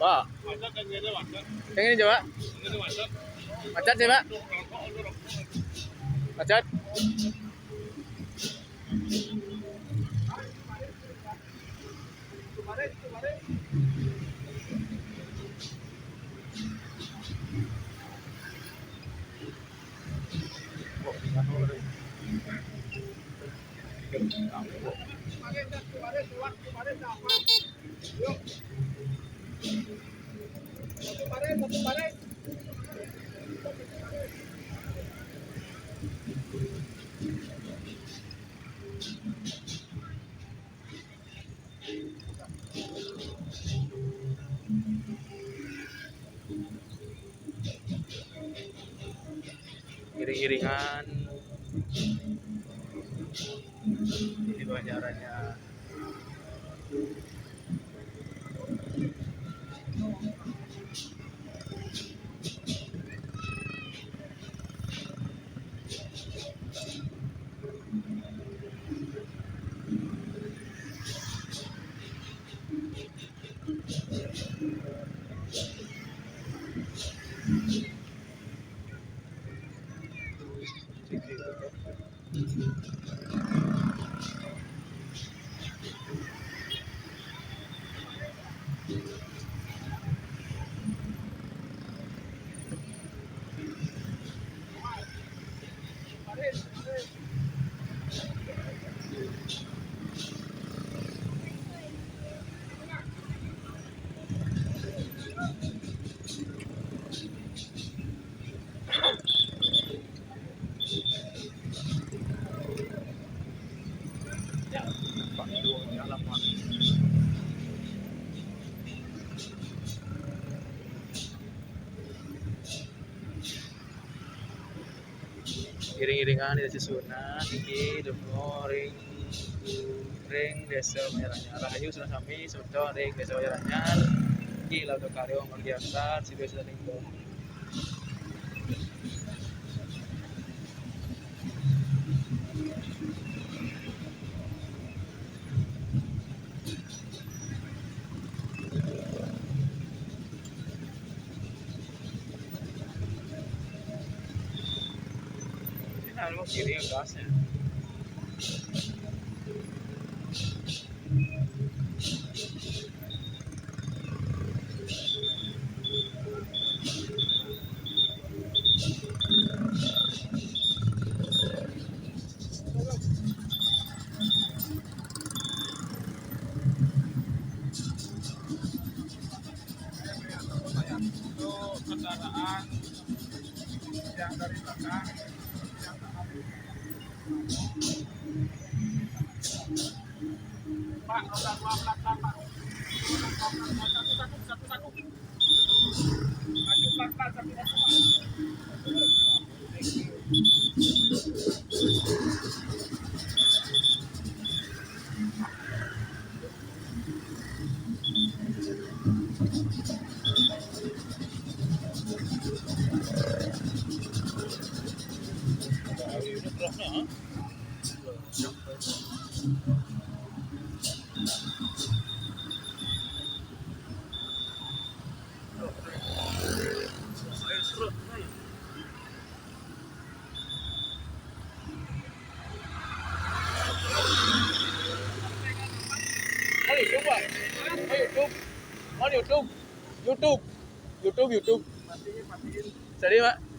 Pak, yang ini coba. Macet sih, Pak. Macet. Iring-iringan itu acaranya. Iring-iringan di Sesuna tinggi dungo ring desa Mayaranyar rahayu sudah sami sudah ring desa Mayaranyar di laut karyo magiasan si desa linggo. Algo kiri gasnya. Untuk kendaraan yang dari belakang Pak, roda 2 belakang, Pak. Satu. Maju pelan-pelan, satu, YouTube. YouTube. Jadi, Pak.